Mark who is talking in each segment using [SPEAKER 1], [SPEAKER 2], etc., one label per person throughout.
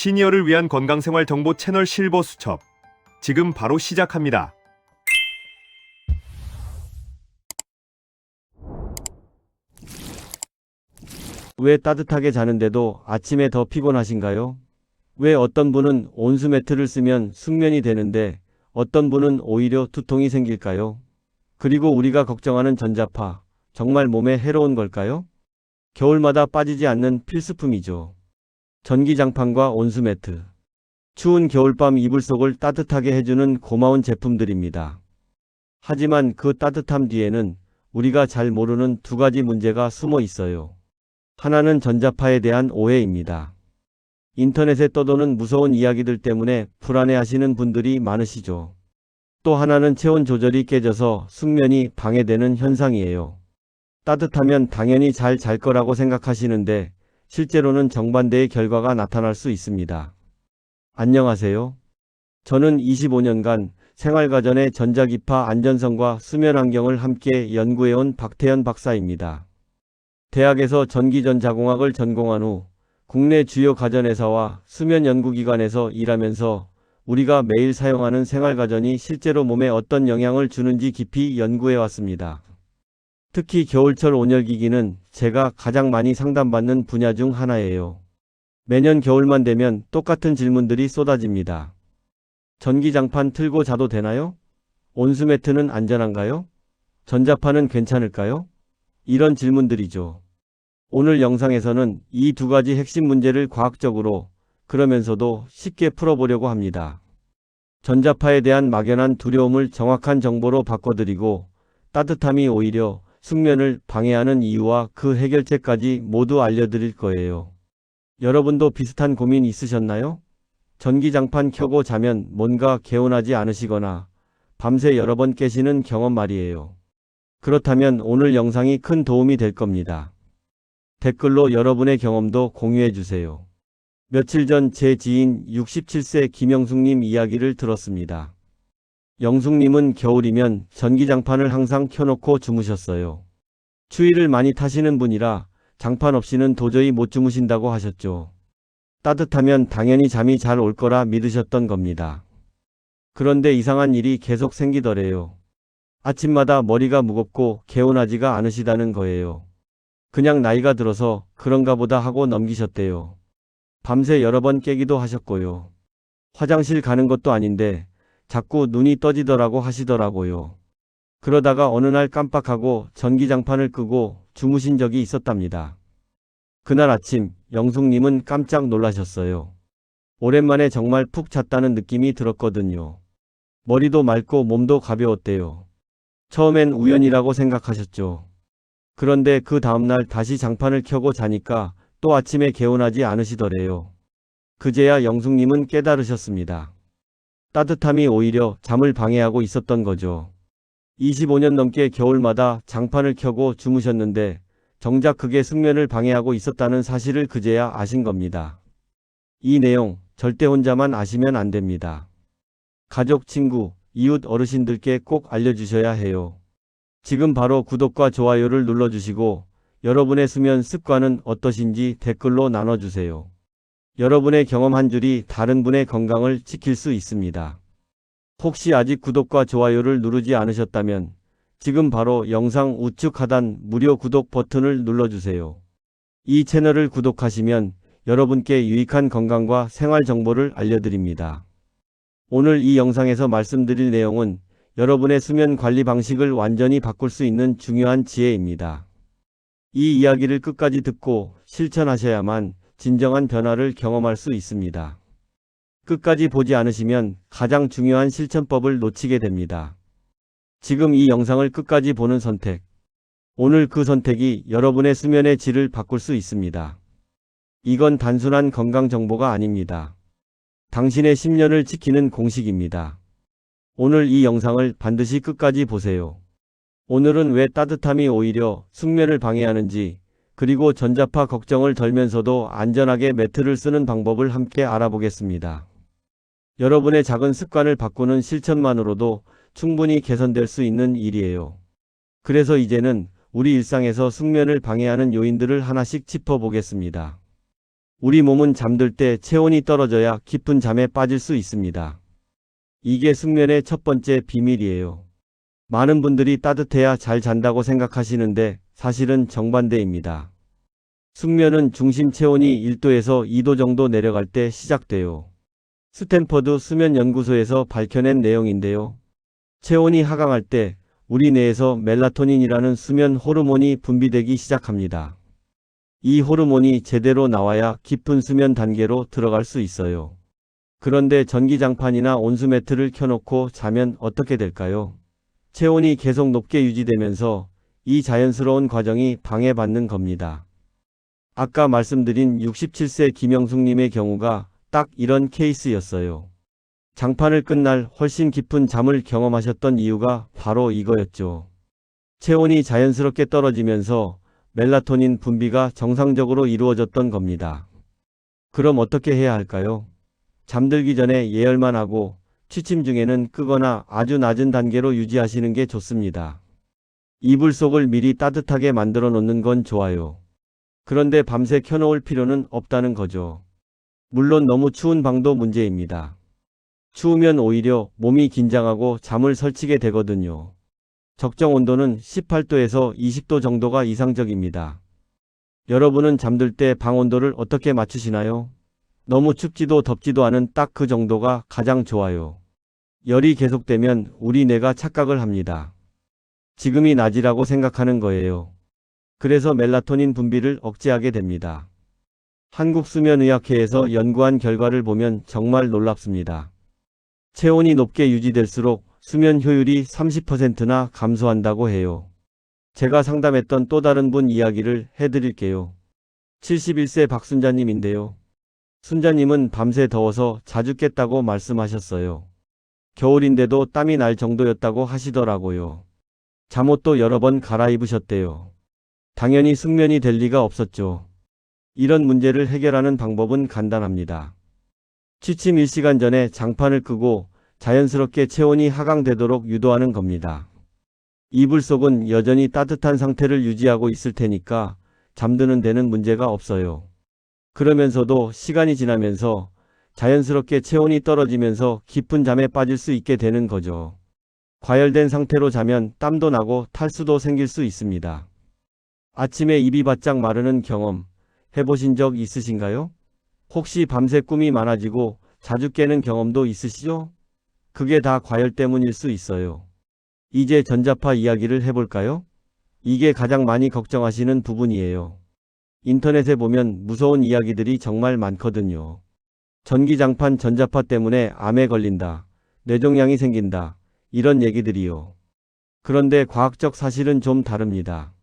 [SPEAKER 1] 시니어를 위한 건강생활 정보 채널 실버 수첩. 지금 바로 시작합니다.
[SPEAKER 2] 왜 따뜻하게 자는데도 아침에 더 피곤하신가요? 왜 어떤 분은 온수 매트를 쓰면 숙면이 되는데 어떤 분은 오히려 두통이 생길까요? 그리고 우리가 걱정하는 전자파, 정말 몸에 해로운 걸까요? 겨울마다 빠지지 않는 필수품이죠. 전기장판과 온수 매트. 추운 겨울밤 이불 속을 따뜻하게 해주는 고마운 제품들입니다. 하지만 그 따뜻함 뒤에는 우리가 잘 모르는 두 가지 문제가 숨어 있어요. 하나는 전자파에 대한 오해입니다. 인터넷에 떠도는 무서운 이야기들 때문에 불안해하시는 분들이 많으시죠. 또 하나는 체온 조절이 깨져서 숙면이 방해되는 현상이에요. 따뜻하면 당연히 잘 잘 거라고 생각하시는데 실제로는 정반대의 결과가 나타날 수 있습니다. 안녕하세요. 저는 25년간 생활가전의 전자기파 안전성과 수면 환경을 함께 연구해온 박태현 박사입니다. 대학에서 전기전자공학을 전공한 후 국내 주요 가전회사와 수면 연구기관에서 일하면서 우리가 매일 사용하는 생활가전이 실제로 몸에 어떤 영향을 주는지 깊이 연구해왔습니다. 특히 겨울철 온열기기는 제가 가장 많이 상담받는 분야 중 하나예요. 매년 겨울만 되면 똑같은 질문들이 쏟아집니다. 전기장판 틀고 자도 되나요? 온수매트는 안전한가요? 전자파는 괜찮을까요? 이런 질문들이죠. 오늘 영상에서는 이 두 가지 핵심 문제를 과학적으로 그러면서도 쉽게 풀어보려고 합니다. 전자파에 대한 막연한 두려움을 정확한 정보로 바꿔드리고 따뜻함이 오히려 숙면을 방해하는 이유와 그 해결책까지 모두 알려드릴 거예요. 여러분도 비슷한 고민 있으셨나요? 전기장판 켜고 자면 뭔가 개운하지 않으시거나 밤새 여러 번 깨시는 경험 말이에요. 그렇다면 오늘 영상이 큰 도움이 될 겁니다. 댓글로 여러분의 경험도 공유해주세요. 며칠 전 제 지인 67세 김영숙님 이야기를 들었습니다. 영숙님은 겨울이면 전기장판을 항상 켜놓고 주무셨어요. 추위를 많이 타시는 분이라 장판 없이는 도저히 못 주무신다고 하셨죠. 따뜻하면 당연히 잠이 잘 올 거라 믿으셨던 겁니다. 그런데 이상한 일이 계속 생기더래요. 아침마다 머리가 무겁고 개운하지가 않으시다는 거예요. 그냥 나이가 들어서 그런가 보다 하고 넘기셨대요. 밤새 여러 번 깨기도 하셨고요. 화장실 가는 것도 아닌데 자꾸 눈이 떠지더라고 하시더라고요. 그러다가 어느 날 깜빡하고 전기장판을 끄고 주무신 적이 있었답니다. 그날 아침 영숙님은 깜짝 놀라셨어요. 오랜만에 정말 푹 잤다는 느낌이 들었거든요. 머리도 맑고 몸도 가벼웠대요. 처음엔 우연이라고 생각하셨죠. 그런데 그 다음날 다시 장판을 켜고 자니까 또 아침에 개운하지 않으시더래요. 그제야 영숙님은 깨달으셨습니다. 따뜻함이 오히려 잠을 방해하고 있었던 거죠. 25년 넘게 겨울마다 장판을 켜고 주무셨는데 정작 그게 숙면을 방해하고 있었다는 사실을 그제야 아신 겁니다. 이 내용 절대 혼자만 아시면 안 됩니다. 가족, 친구, 이웃 어르신들께 꼭 알려주셔야 해요. 지금 바로 구독과 좋아요를 눌러주시고 여러분의 수면 습관은 어떠신지 댓글로 나눠주세요. 여러분의 경험 한 줄이 다른 분의 건강을 지킬 수 있습니다. 혹시 아직 구독과 좋아요를 누르지 않으셨다면 지금 바로 영상 우측 하단 무료 구독 버튼을 눌러주세요. 이 채널을 구독하시면 여러분께 유익한 건강과 생활 정보를 알려드립니다. 오늘 이 영상에서 말씀드릴 내용은 여러분의 수면 관리 방식을 완전히 바꿀 수 있는 중요한 지혜입니다. 이 이야기를 끝까지 듣고 실천하셔야만 진정한 변화를 경험할 수 있습니다. 끝까지 보지 않으시면 가장 중요한 실천법을 놓치게 됩니다. 지금 이 영상을 끝까지 보는 선택. 오늘 그 선택이 여러분의 수면의 질을 바꿀 수 있습니다. 이건 단순한 건강 정보가 아닙니다. 당신의 10년을 지키는 공식입니다. 오늘 이 영상을 반드시 끝까지 보세요. 오늘은 왜 따뜻함이 오히려 숙면을 방해하는지, 그리고 전자파 걱정을 덜면서도 안전하게 매트를 쓰는 방법을 함께 알아보겠습니다. 여러분의 작은 습관을 바꾸는 실천만으로도 충분히 개선될 수 있는 일이에요. 그래서 이제는 우리 일상에서 숙면을 방해하는 요인들을 하나씩 짚어보겠습니다. 우리 몸은 잠들 때 체온이 떨어져야 깊은 잠에 빠질 수 있습니다. 이게 숙면의 첫 번째 비밀이에요. 많은 분들이 따뜻해야 잘 잔다고 생각하시는데 사실은 정반대입니다. 숙면은 중심 체온이 1도에서 2도 정도 내려갈 때 시작돼요. 스탠퍼드 수면연구소에서 밝혀낸 내용인데요. 체온이 하강할 때 우리 뇌에서 멜라토닌이라는 수면 호르몬이 분비되기 시작합니다. 이 호르몬이 제대로 나와야 깊은 수면 단계로 들어갈 수 있어요. 그런데 전기장판이나 온수매트를 켜놓고 자면 어떻게 될까요? 체온이 계속 높게 유지되면서 이 자연스러운 과정이 방해받는 겁니다. 아까 말씀드린 67세 김영숙님의 경우가 딱 이런 케이스였어요. 장판을 끈 날 훨씬 깊은 잠을 경험하셨던 이유가 바로 이거였죠. 체온이 자연스럽게 떨어지면서 멜라토닌 분비가 정상적으로 이루어졌던 겁니다. 그럼 어떻게 해야 할까요? 잠들기 전에 예열만 하고 취침 중에는 끄거나 아주 낮은 단계로 유지하시는 게 좋습니다. 이불 속을 미리 따뜻하게 만들어 놓는 건 좋아요. 그런데 밤새 켜놓을 필요는 없다는 거죠. 물론 너무 추운 방도 문제입니다. 추우면 오히려 몸이 긴장하고 잠을 설치게 되거든요. 적정 온도는 18도에서 20도 정도가 이상적입니다. 여러분은 잠들 때 방 온도를 어떻게 맞추시나요? 너무 춥지도 덥지도 않은 딱 그 정도가 가장 좋아요. 열이 계속되면 우리 뇌가 착각을 합니다. 지금이 낮이라고 생각하는 거예요. 그래서 멜라토닌 분비를 억제하게 됩니다. 한국수면의학회에서 연구한 결과를 보면 정말 놀랍습니다. 체온이 높게 유지될수록 수면 효율이 30%나 감소한다고 해요. 제가 상담했던 또 다른 분 이야기를 해드릴게요. 71세 박순자님인데요. 순자님은 밤새 더워서 자주 깼다고 말씀하셨어요. 겨울인데도 땀이 날 정도였다고 하시더라고요. 잠옷도 여러 번 갈아입으셨대요. 당연히 숙면이 될 리가 없었죠. 이런 문제를 해결하는 방법은 간단합니다. 취침 1시간 전에 장판을 끄고 자연스럽게 체온이 하강되도록 유도하는 겁니다. 이불 속은 여전히 따뜻한 상태를 유지하고 있을 테니까 잠드는 데는 문제가 없어요. 그러면서도 시간이 지나면서 자연스럽게 체온이 떨어지면서 깊은 잠에 빠질 수 있게 되는 거죠. 과열된 상태로 자면 땀도 나고 탈수도 생길 수 있습니다. 아침에 입이 바짝 마르는 경험 해보신 적 있으신가요? 혹시 밤새 꿈이 많아지고 자주 깨는 경험도 있으시죠? 그게 다 과열 때문일 수 있어요. 이제 전자파 이야기를 해볼까요? 이게 가장 많이 걱정하시는 부분이에요. 인터넷에 보면 무서운 이야기들이 정말 많거든요. 전기장판 전자파 때문에 암에 걸린다, 뇌종양이 생긴다, 이런 얘기들이요. 그런데 과학적 사실은 좀 다릅니다.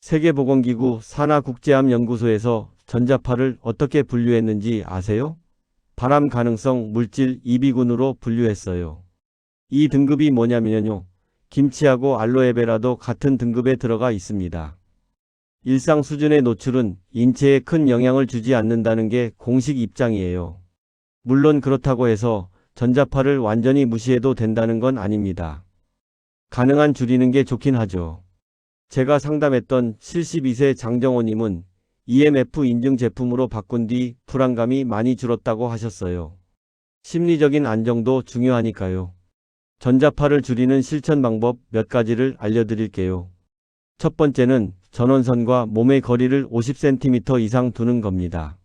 [SPEAKER 2] 세계보건기구 산하국제암연구소에서 전자파를 어떻게 분류했는지 아세요? 발암 가능성 물질 2비군으로 분류했어요. 이 등급이 뭐냐면요. 김치하고 알로에베라도 같은 등급에 들어가 있습니다. 일상 수준의 노출은 인체에 큰 영향을 주지 않는다는 게 공식 입장이에요. 물론 그렇다고 해서 전자파를 완전히 무시해도 된다는 건 아닙니다. 가능한 줄이는 게 좋긴 하죠. 제가 상담했던 72세 장정호님은 EMF 인증 제품으로 바꾼 뒤 불안감이 많이 줄었다고 하셨어요. 심리적인 안정도 중요하니까요. 전자파를 줄이는 실천 방법 몇 가지를 알려드릴게요. 첫 번째는 전원선과 몸의 거리를 50cm 이상 두는 겁니다.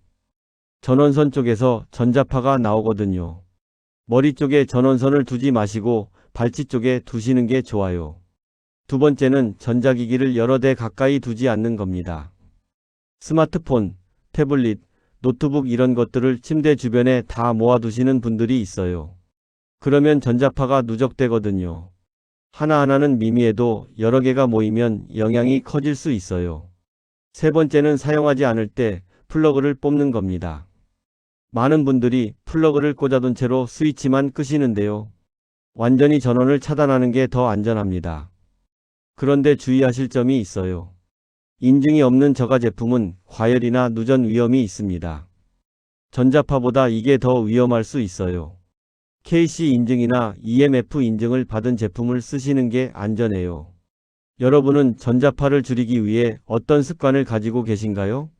[SPEAKER 2] 전원선 쪽에서 전자파가 나오거든요. 머리 쪽에 전원선을 두지 마시고 발치 쪽에 두시는 게 좋아요. 두 번째는 전자기기를 여러 대 가까이 두지 않는 겁니다. 스마트폰, 태블릿, 노트북 이런 것들을 침대 주변에 다 모아두시는 분들이 있어요. 그러면 전자파가 누적되거든요. 하나하나는 미미해도 여러 개가 모이면 영향이 커질 수 있어요. 세 번째는 사용하지 않을 때 플러그를 뽑는 겁니다. 많은 분들이 플러그를 꽂아둔 채로 스위치만 끄시는데요. 완전히 전원을 차단하는 게 더 안전합니다. 그런데 주의하실 점이 있어요. 인증이 없는 저가 제품은 과열이나 누전 위험이 있습니다. 전자파보다 이게 더 위험할 수 있어요. KC 인증이나 EMF 인증을 받은 제품을 쓰시는 게 안전해요. 여러분은 전자파를 줄이기 위해 어떤 습관을 가지고 계신가요?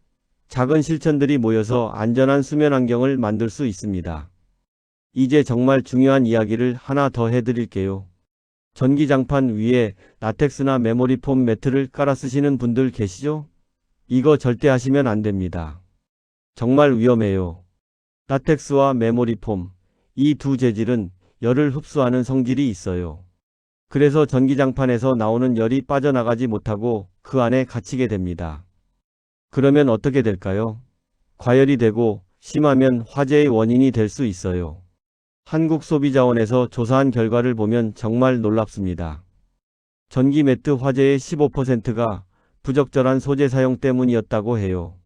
[SPEAKER 2] 작은 실천들이 모여서 안전한 수면 환경을 만들 수 있습니다. 이제 정말 중요한 이야기를 하나 더 해드릴게요. 전기장판 위에 라텍스나 메모리 폼 매트를 깔아 쓰시는 분들 계시죠? 이거 절대 하시면 안 됩니다. 정말 위험해요. 라텍스와 메모리 폼, 이 두 재질은 열을 흡수하는 성질이 있어요. 그래서 전기장판에서 나오는 열이 빠져나가지 못하고 그 안에 갇히게 됩니다. 그러면 어떻게 될까요? 과열이 되고 심하면 화재의 원인이 될 수 있어요. 한국소비자원에서 조사한 결과를 보면 정말 놀랍습니다. 전기 매트 화재의 15%가 부적절한 소재 사용 때문이었다고 해요.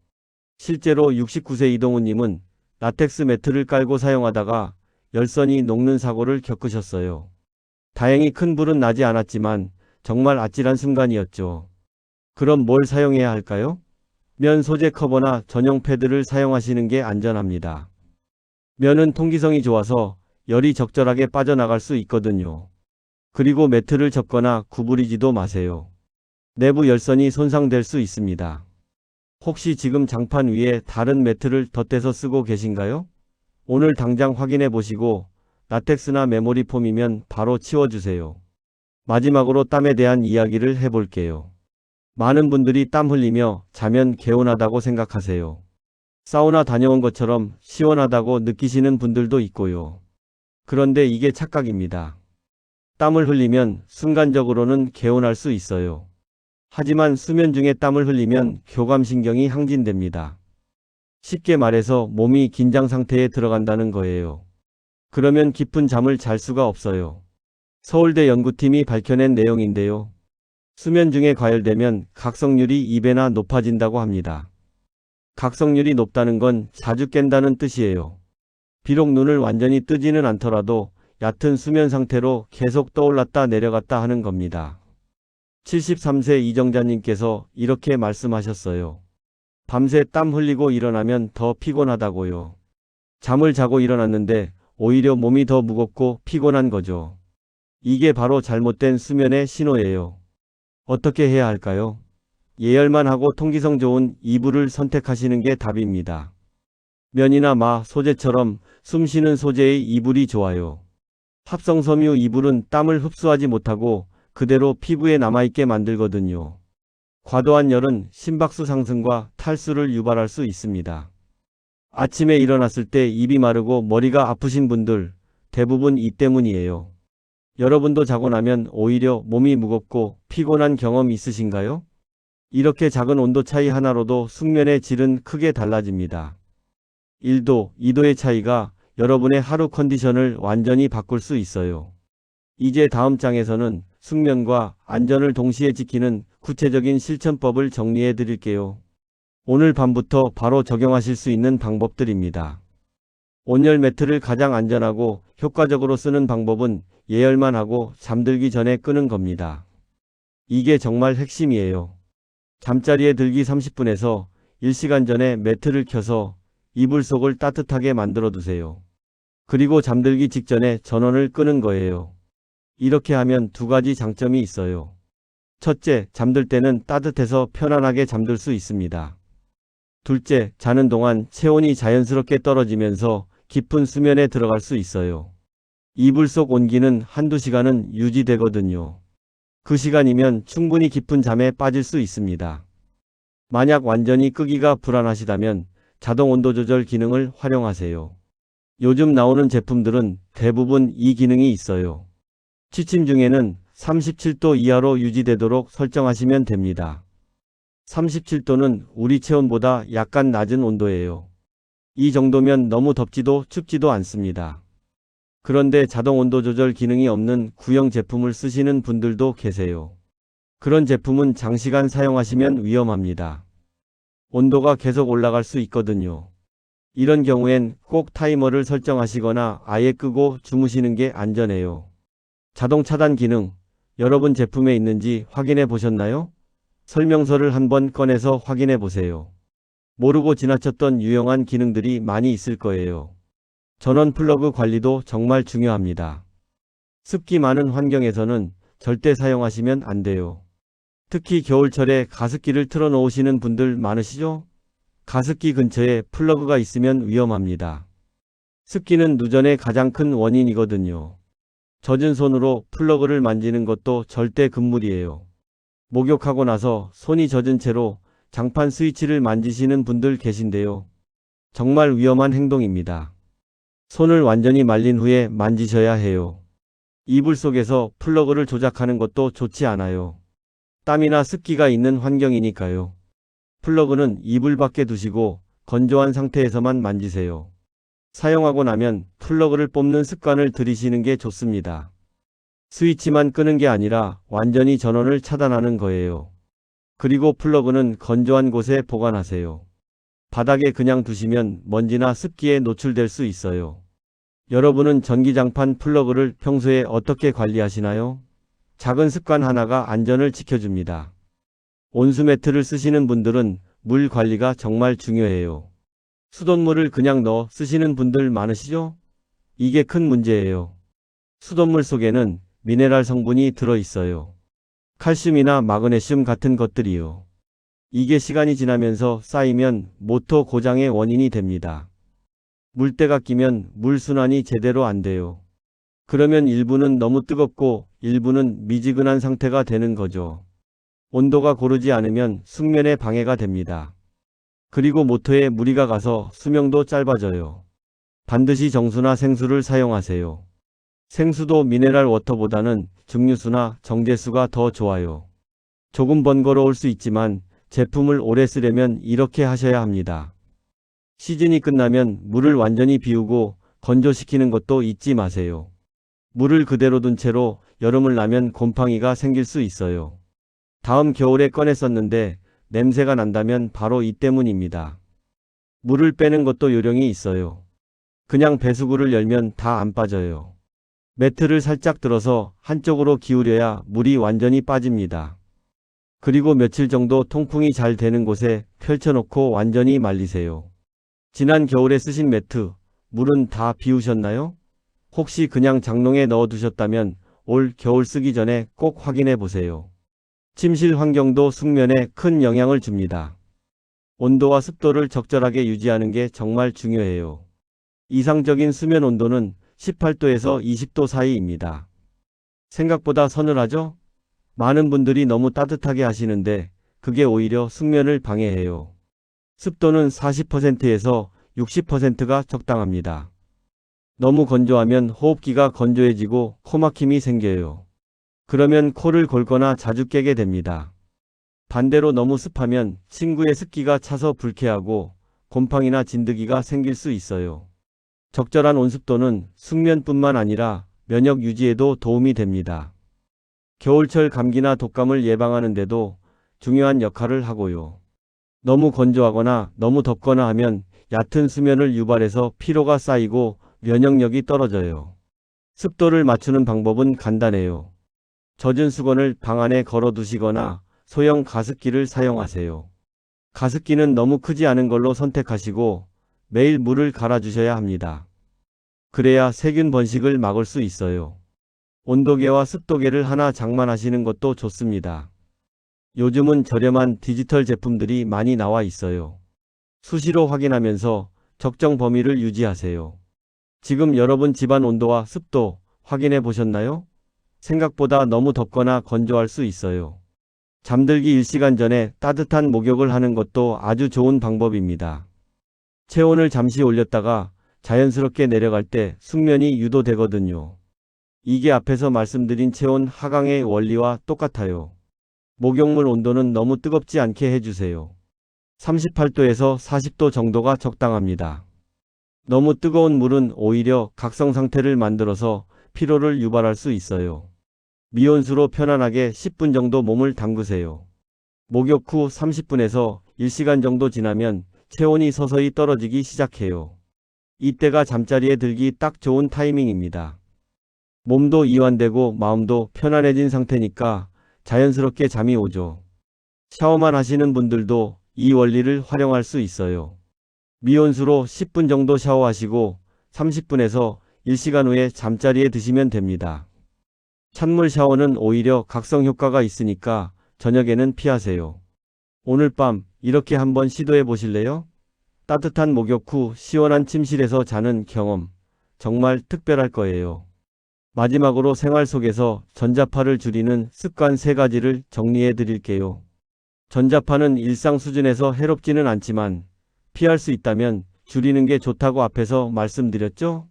[SPEAKER 2] 실제로 69세 이동훈님은 라텍스 매트를 깔고 사용하다가 열선이 녹는 사고를 겪으셨어요. 다행히 큰 불은 나지 않았지만 정말 아찔한 순간이었죠. 그럼 뭘 사용해야 할까요? 면 소재 커버나 전용 패드를 사용하시는 게 안전합니다. 면은 통기성이 좋아서 열이 적절하게 빠져나갈 수 있거든요. 그리고 매트를 접거나 구부리지도 마세요. 내부 열선이 손상될 수 있습니다. 혹시 지금 장판 위에 다른 매트를 덧대서 쓰고 계신가요? 오늘 당장 확인해 보시고 라텍스나 메모리 폼이면 바로 치워주세요. 마지막으로 땀에 대한 이야기를 해볼게요. 많은 분들이 땀 흘리며 자면 개운하다고 생각하세요. 사우나 다녀온 것처럼 시원하다고 느끼시는 분들도 있고요. 그런데 이게 착각입니다. 땀을 흘리면 순간적으로는 개운할 수 있어요. 하지만 수면 중에 땀을 흘리면 교감신경이 항진됩니다. 쉽게 말해서 몸이 긴장 상태에 들어간다는 거예요. 그러면 깊은 잠을 잘 수가 없어요. 서울대 연구팀이 밝혀낸 내용인데요. 수면 중에 과열되면 각성률이 2배나 높아진다고 합니다. 각성률이 높다는 건 자주 깬다는 뜻이에요. 비록 눈을 완전히 뜨지는 않더라도 얕은 수면 상태로 계속 떠올랐다 내려갔다 하는 겁니다. 73세 이정자님께서 이렇게 말씀하셨어요. 밤새 땀 흘리고 일어나면 더 피곤하다고요. 잠을 자고 일어났는데 오히려 몸이 더 무겁고 피곤한 거죠. 이게 바로 잘못된 수면의 신호예요. 어떻게 해야 할까요? 예열만 하고 통기성 좋은 이불을 선택하시는 게 답입니다. 면이나 마, 소재처럼 숨 쉬는 소재의 이불이 좋아요. 합성섬유 이불은 땀을 흡수하지 못하고 그대로 피부에 남아있게 만들거든요. 과도한 열은 심박수 상승과 탈수를 유발할 수 있습니다. 아침에 일어났을 때 입이 마르고 머리가 아프신 분들 대부분 이 때문이에요. 여러분도 자고 나면 오히려 몸이 무겁고 피곤한 경험 있으신가요? 이렇게 작은 온도 차이 하나로도 숙면의 질은 크게 달라집니다. 1도, 2도의 차이가 여러분의 하루 컨디션을 완전히 바꿀 수 있어요. 이제 다음 장에서는 숙면과 안전을 동시에 지키는 구체적인 실천법을 정리해 드릴게요. 오늘 밤부터 바로 적용하실 수 있는 방법들입니다. 온열 매트를 가장 안전하고 효과적으로 쓰는 방법은 예열만 하고 잠들기 전에 끄는 겁니다. 이게 정말 핵심이에요. 잠자리에 들기 30분에서 1시간 전에 매트를 켜서 이불 속을 따뜻하게 만들어 두세요. 그리고 잠들기 직전에 전원을 끄는 거예요. 이렇게 하면 두 가지 장점이 있어요. 첫째, 잠들 때는 따뜻해서 편안하게 잠들 수 있습니다. 둘째, 자는 동안 체온이 자연스럽게 떨어지면서 깊은 수면에 들어갈 수 있어요. 이불 속 온기는 한두 시간은 유지되거든요. 그 시간이면 충분히 깊은 잠에 빠질 수 있습니다. 만약 완전히 끄기가 불안하시다면 자동 온도 조절 기능을 활용하세요. 요즘 나오는 제품들은 대부분 이 기능이 있어요. 취침 중에는 37도 이하로 유지되도록 설정하시면 됩니다. 37도는 우리 체온보다 약간 낮은 온도예요. 이 정도면 너무 덥지도 춥지도 않습니다. 그런데 자동 온도 조절 기능이 없는 구형 제품을 쓰시는 분들도 계세요. 그런 제품은 장시간 사용하시면 위험합니다. 온도가 계속 올라갈 수 있거든요. 이런 경우엔 꼭 타이머를 설정하시거나 아예 끄고 주무시는 게 안전해요. 자동 차단 기능, 여러분 제품에 있는지 확인해 보셨나요? 설명서를 한번 꺼내서 확인해 보세요. 모르고 지나쳤던 유용한 기능들이 많이 있을 거예요. 전원 플러그 관리도 정말 중요합니다. 습기 많은 환경에서는 절대 사용하시면 안 돼요. 특히 겨울철에 가습기를 틀어 놓으시는 분들 많으시죠? 가습기 근처에 플러그가 있으면 위험합니다. 습기는 누전의 가장 큰 원인이거든요. 젖은 손으로 플러그를 만지는 것도 절대 금물이에요. 목욕하고 나서 손이 젖은 채로 장판 스위치를 만지시는 분들 계신데요. 정말 위험한 행동입니다. 손을 완전히 말린 후에 만지셔야 해요. 이불 속에서 플러그를 조작하는 것도 좋지 않아요. 땀이나 습기가 있는 환경이니까요. 플러그는 이불 밖에 두시고 건조한 상태에서만 만지세요. 사용하고 나면 플러그를 뽑는 습관을 들이시는 게 좋습니다. 스위치만 끄는 게 아니라 완전히 전원을 차단하는 거예요. 그리고 플러그는 건조한 곳에 보관하세요. 바닥에 그냥 두시면 먼지나 습기에 노출될 수 있어요. 여러분은 전기장판 플러그를 평소에 어떻게 관리하시나요? 작은 습관 하나가 안전을 지켜줍니다. 온수 매트를 쓰시는 분들은 물 관리가 정말 중요해요. 수돗물을 그냥 넣어 쓰시는 분들 많으시죠? 이게 큰 문제예요. 수돗물 속에는 미네랄 성분이 들어 있어요. 칼슘이나 마그네슘 같은 것들이요. 이게 시간이 지나면서 쌓이면 모터 고장의 원인이 됩니다. 물때가 끼면 물 순환이 제대로 안 돼요. 그러면 일부는 너무 뜨겁고 일부는 미지근한 상태가 되는 거죠. 온도가 고르지 않으면 숙면에 방해가 됩니다. 그리고 모터에 무리가 가서 수명도 짧아져요. 반드시 정수나 생수를 사용하세요. 생수도 미네랄 워터보다는 증류수나 정제수가 더 좋아요. 조금 번거로울 수 있지만 제품을 오래 쓰려면 이렇게 하셔야 합니다. 시즌이 끝나면 물을 완전히 비우고 건조시키는 것도 잊지 마세요. 물을 그대로 둔 채로 여름을 나면 곰팡이가 생길 수 있어요. 다음 겨울에 꺼내 썼는데 냄새가 난다면 바로 이 때문입니다. 물을 빼는 것도 요령이 있어요. 그냥 배수구를 열면 다 안 빠져요. 매트를 살짝 들어서 한쪽으로 기울여야 물이 완전히 빠집니다. 그리고 며칠 정도 통풍이 잘 되는 곳에 펼쳐놓고 완전히 말리세요. 지난 겨울에 쓰신 매트, 물은 다 비우셨나요? 혹시 그냥 장롱에 넣어두셨다면 올 겨울 쓰기 전에 꼭 확인해 보세요. 침실 환경도 숙면에 큰 영향을 줍니다. 온도와 습도를 적절하게 유지하는 게 정말 중요해요. 이상적인 수면 온도는 18도에서 20도 사이입니다. 생각보다 서늘하죠? 많은 분들이 너무 따뜻하게 하시는데 그게 오히려 숙면을 방해해요. 습도는 40%에서 60%가 적당합니다. 너무 건조하면 호흡기가 건조해지고 코막힘이 생겨요. 그러면 코를 골거나 자주 깨게 됩니다. 반대로 너무 습하면 침구에 습기가 차서 불쾌하고 곰팡이나 진드기가 생길 수 있어요. 적절한 온습도는 숙면뿐만 아니라 면역 유지에도 도움이 됩니다. 겨울철 감기나 독감을 예방하는 데도 중요한 역할을 하고요. 너무 건조하거나 너무 덥거나 하면 얕은 수면을 유발해서 피로가 쌓이고 면역력이 떨어져요. 습도를 맞추는 방법은 간단해요. 젖은 수건을 방 안에 걸어 두시거나 소형 가습기를 사용하세요. 가습기는 너무 크지 않은 걸로 선택하시고 매일 물을 갈아주셔야 합니다. 그래야 세균 번식을 막을 수 있어요. 온도계와 습도계를 하나 장만하시는 것도 좋습니다. 요즘은 저렴한 디지털 제품들이 많이 나와 있어요. 수시로 확인하면서 적정 범위를 유지하세요. 지금 여러분 집안 온도와 습도 확인해 보셨나요? 생각보다 너무 덥거나 건조할 수 있어요. 잠들기 1시간 전에 따뜻한 목욕을 하는 것도 아주 좋은 방법입니다. 체온을 잠시 올렸다가 자연스럽게 내려갈 때 숙면이 유도되거든요. 이게 앞에서 말씀드린 체온 하강의 원리와 똑같아요. 목욕물 온도는 너무 뜨겁지 않게 해주세요. 38도에서 40도 정도가 적당합니다. 너무 뜨거운 물은 오히려 각성 상태를 만들어서 피로를 유발할 수 있어요. 미온수로 편안하게 10분 정도 몸을 담그세요. 목욕 후 30분에서 1시간 정도 지나면 체온이 서서히 떨어지기 시작해요. 이때가 잠자리에 들기 딱 좋은 타이밍입니다. 몸도 이완되고 마음도 편안해진 상태니까 자연스럽게 잠이 오죠. 샤워만 하시는 분들도 이 원리를 활용할 수 있어요. 미온수로 10분 정도 샤워하시고 30분에서 1시간 후에 잠자리에 드시면 됩니다. 찬물 샤워는 오히려 각성 효과가 있으니까 저녁에는 피하세요. 오늘 밤 이렇게 한번 시도해 보실래요? 따뜻한 목욕 후 시원한 침실에서 자는 경험, 정말 특별할 거예요. 마지막으로 생활 속에서 전자파를 줄이는 습관 3가지를 정리해 드릴게요. 전자파는 일상 수준에서 해롭지는 않지만 피할 수 있다면 줄이는 게 좋다고 앞에서 말씀드렸죠?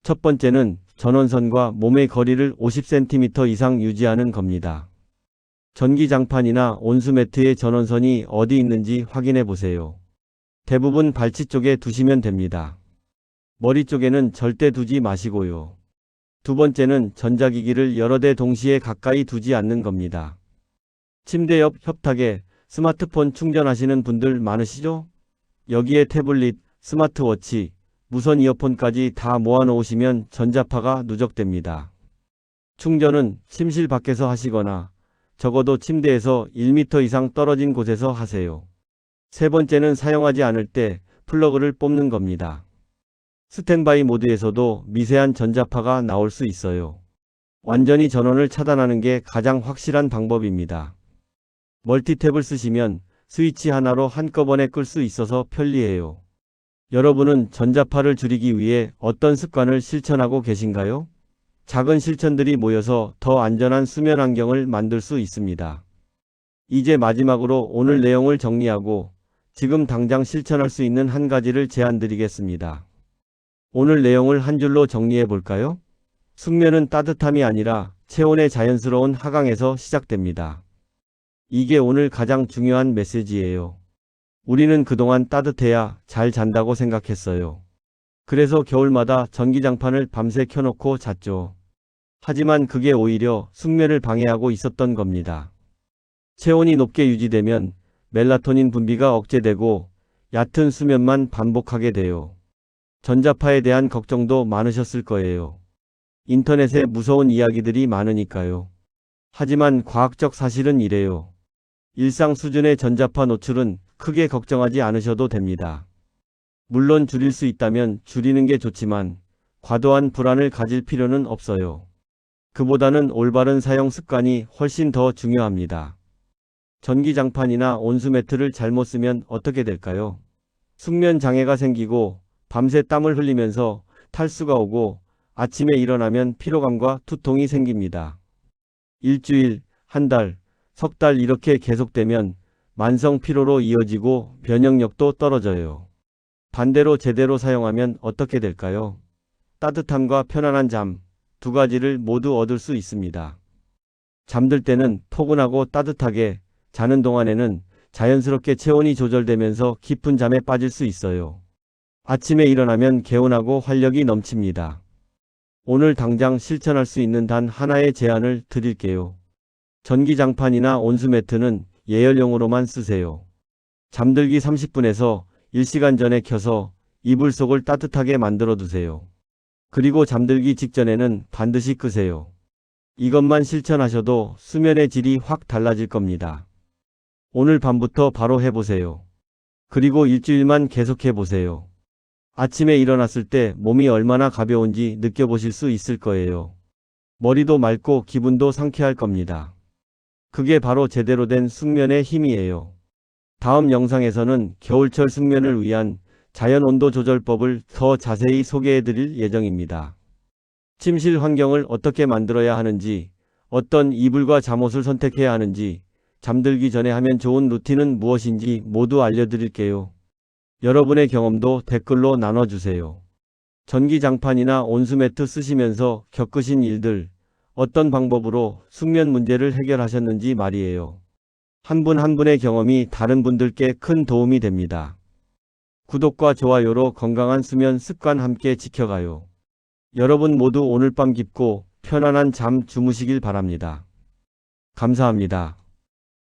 [SPEAKER 2] 첫 번째는 전원선과 몸의 거리를 50cm 이상 유지하는 겁니다. 전기장판이나 온수매트의 전원선이 어디 있는지 확인해 보세요. 대부분 발치 쪽에 두시면 됩니다. 머리 쪽에는 절대 두지 마시고요. 두 번째는 전자기기를 여러 대 동시에 가까이 두지 않는 겁니다. 침대 옆 협탁에 스마트폰 충전하시는 분들 많으시죠? 여기에 태블릿, 스마트워치, 무선 이어폰까지 다 모아놓으시면 전자파가 누적됩니다. 충전은 침실 밖에서 하시거나 적어도 침대에서 1m 이상 떨어진 곳에서 하세요. 세 번째는 사용하지 않을 때 플러그를 뽑는 겁니다. 스탠바이 모드에서도 미세한 전자파가 나올 수 있어요. 완전히 전원을 차단하는 게 가장 확실한 방법입니다. 멀티탭을 쓰시면 스위치 하나로 한꺼번에 끌 수 있어서 편리해요. 여러분은 전자파를 줄이기 위해 어떤 습관을 실천하고 계신가요? 작은 실천들이 모여서 더 안전한 수면 환경을 만들 수 있습니다. 이제 마지막으로 오늘 내용을 정리하고 지금 당장 실천할 수 있는 한 가지를 제안 드리겠습니다. 오늘 내용을 한 줄로 정리해 볼까요? 숙면은 따뜻함이 아니라 체온의 자연스러운 하강에서 시작됩니다. 이게 오늘 가장 중요한 메시지예요. 우리는 그동안 따뜻해야 잘 잔다고 생각했어요. 그래서 겨울마다 전기장판을 밤새 켜놓고 잤죠. 하지만 그게 오히려 숙면을 방해하고 있었던 겁니다. 체온이 높게 유지되면 멜라토닌 분비가 억제되고 얕은 수면만 반복하게 돼요. 전자파에 대한 걱정도 많으셨을 거예요. 인터넷에 무서운 이야기들이 많으니까요. 하지만 과학적 사실은 이래요. 일상 수준의 전자파 노출은 크게 걱정하지 않으셔도 됩니다. 물론 줄일 수 있다면 줄이는 게 좋지만 과도한 불안을 가질 필요는 없어요. 그보다는 올바른 사용 습관이 훨씬 더 중요합니다. 전기장판이나 온수매트를 잘못 쓰면 어떻게 될까요? 숙면 장애가 생기고 밤새 땀을 흘리면서 탈수가 오고 아침에 일어나면 피로감과 두통이 생깁니다. 일주일, 한 달, 석 달 이렇게 계속되면 만성 피로로 이어지고 면역력도 떨어져요. 반대로 제대로 사용하면 어떻게 될까요? 따뜻함과 편안한 잠, 두 가지를 모두 얻을 수 있습니다. 잠들 때는 포근하고 따뜻하게, 자는 동안에는 자연스럽게 체온이 조절되면서 깊은 잠에 빠질 수 있어요. 아침에 일어나면 개운하고 활력이 넘칩니다. 오늘 당장 실천할 수 있는 단 하나의 제안을 드릴게요. 전기장판이나 온수매트는 예열용으로만 쓰세요. 잠들기 30분에서 1시간 전에 켜서 이불 속을 따뜻하게 만들어 두세요. 그리고 잠들기 직전에는 반드시 끄세요. 이것만 실천하셔도 수면의 질이 확 달라질 겁니다. 오늘 밤부터 바로 해보세요. 그리고 일주일만 계속해 보세요. 아침에 일어났을 때 몸이 얼마나 가벼운지 느껴보실 수 있을 거예요. 머리도 맑고 기분도 상쾌할 겁니다. 그게 바로 제대로 된 숙면의 힘이에요. 다음 영상에서는 겨울철 숙면을 위한 자연 온도 조절법을 더 자세히 소개해 드릴 예정입니다. 침실 환경을 어떻게 만들어야 하는지, 어떤 이불과 잠옷을 선택해야 하는지, 잠들기 전에 하면 좋은 루틴은 무엇인지 모두 알려드릴게요. 여러분의 경험도 댓글로 나눠주세요. 전기장판이나 온수매트 쓰시면서 겪으신 일들, 어떤 방법으로 숙면 문제를 해결하셨는지 말이에요. 한 분 한 분의 경험이 다른 분들께 큰 도움이 됩니다. 구독과 좋아요로 건강한 수면 습관 함께 지켜가요. 여러분 모두 오늘 밤 깊고 편안한 잠 주무시길 바랍니다. 감사합니다.